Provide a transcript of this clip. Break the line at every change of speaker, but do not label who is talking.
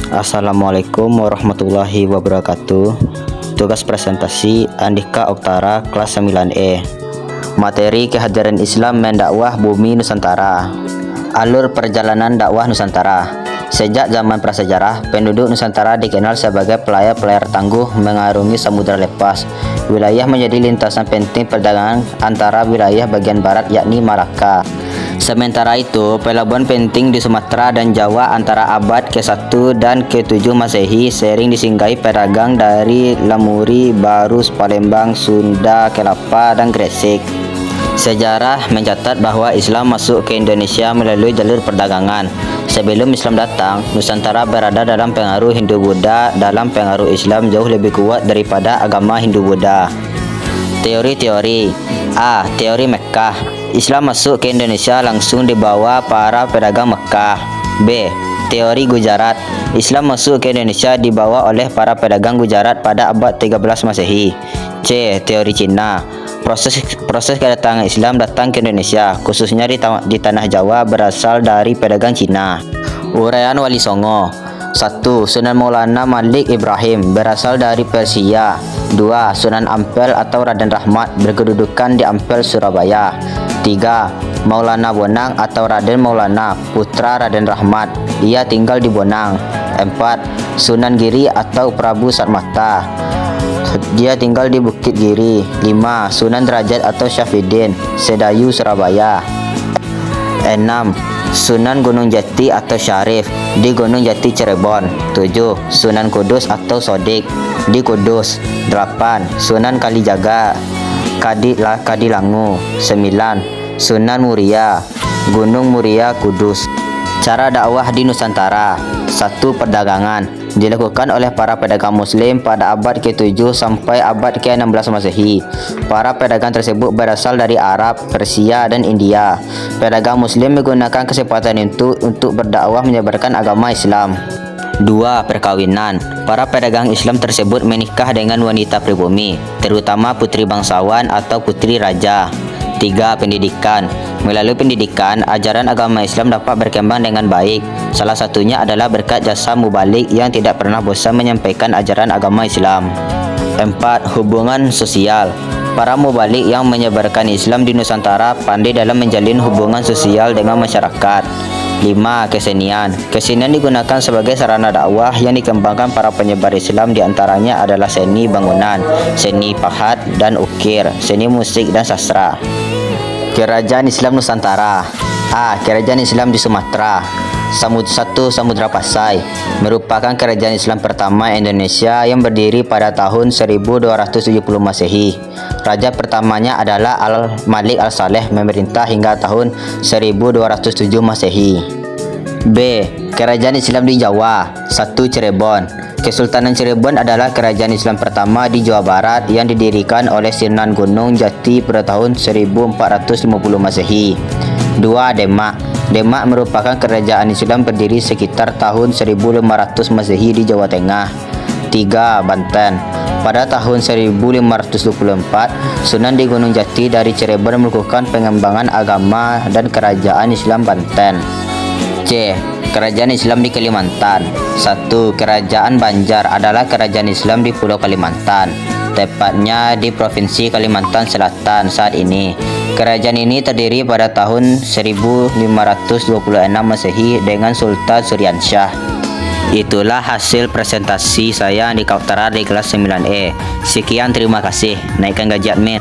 Assalamualaikum warahmatullahi wabarakatuh. Tugas presentasi Andika Oktara kelas 9E. Materi kehadiran Islam mendakwah bumi Nusantara. Alur perjalanan dakwah Nusantara. Sejak zaman prasejarah, penduduk Nusantara dikenal sebagai pelayar-pelayar tangguh mengarungi samudera lepas. Wilayah menjadi lintasan penting perdagangan antara wilayah bagian barat yakni Malaka. Sementara itu, pelabuhan penting di Sumatera dan Jawa antara abad ke-1 dan ke-7 Masehi sering disinggahi pedagang dari Lamuri, Barus, Palembang, Sunda, Kelapa, dan Gresik. Sejarah mencatat bahwa Islam masuk ke Indonesia melalui jalur perdagangan. Sebelum Islam datang, Nusantara berada dalam pengaruh Hindu-Buddha. Dalam pengaruh Islam jauh lebih kuat daripada agama Hindu-Buddha. Teori-teori. A. Teori Mekkah. Islam masuk ke Indonesia langsung dibawa para pedagang Mekkah. B. Teori Gujarat. Islam masuk ke Indonesia dibawa oleh para pedagang Gujarat pada abad 13 Masehi. C. Teori Cina. Proses kedatangan Islam datang ke Indonesia, khususnya di tanah Jawa, berasal dari pedagang Cina. Uraian Wali Songo. 1. Sunan Maulana Malik Ibrahim, berasal dari Persia. 2. Sunan Ampel atau Raden Rahmat, berkedudukan di Ampel, Surabaya. 3. Maulana Bonang atau Raden Maulana, putra Raden Rahmat, ia tinggal di Bonang. 4. Sunan Giri atau Prabu Satmata, dia tinggal di Bukit Giri. 5. Sunan Derajat atau Syafidin, Sedayu, Surabaya. 6. Sunan Gunung Jati atau Syarif, di Gunung Jati, Cirebon. 7. Sunan Kudus atau Sodik, di Kudus. 8. Sunan Kalijaga, Kadilangu. 9. Sunan Muria, Gunung Muria, Kudus. Cara dakwah di Nusantara. 1. Perdagangan dilakukan oleh para pedagang muslim pada abad ke-7 sampai abad ke-16 Masehi. Para pedagang tersebut berasal dari Arab, Persia, dan India. Pedagang muslim menggunakan kesempatan itu untuk berdakwah menyebarkan agama Islam. 2. Perkawinan. Para pedagang Islam tersebut menikah dengan wanita pribumi, terutama putri bangsawan atau putri raja. 3. Pendidikan. Melalui pendidikan, ajaran agama Islam dapat berkembang dengan baik. Salah satunya adalah berkat jasa mubalik yang tidak pernah bosan menyampaikan ajaran agama Islam. 4. Hubungan sosial. Para mubalik yang menyebarkan Islam di Nusantara pandai dalam menjalin hubungan sosial dengan masyarakat. 5. Kesenian. Kesenian digunakan sebagai sarana dakwah yang dikembangkan para penyebar Islam, diantaranya adalah seni bangunan, seni pahat dan ukir, seni musik dan sastra. Kerajaan Islam Nusantara. A. Kerajaan Islam di Sumatera. 1. Samudra Pasai, merupakan kerajaan Islam pertama Indonesia yang berdiri pada tahun 1270 Masehi. Raja pertamanya adalah Al-Malik Al-Saleh, memerintah hingga tahun 1207 Masehi. B. Kerajaan Islam di Jawa. 1. Cirebon. Kesultanan Cirebon adalah kerajaan Islam pertama di Jawa Barat yang didirikan oleh Sunan Gunung Jati pada tahun 1450 Masehi. 2. Demak. Demak merupakan kerajaan Islam berdiri sekitar tahun 1500 Masehi di Jawa Tengah. 3. Banten. Pada tahun 1524, Sunan di Gunung Jati dari Cirebon melakukan pengembangan agama dan kerajaan Islam Banten. C. Kerajaan Islam di Kalimantan. 1. Kerajaan Banjar adalah kerajaan Islam di Pulau Kalimantan, tepatnya di Provinsi Kalimantan Selatan saat ini. Kerajaan ini terdiri pada tahun 1526 Masehi dengan Sultan Suryansyah. Itulah hasil presentasi saya di Andika Oktara di kelas 9E. Sekian, terima kasih. Naikkan gaji admin.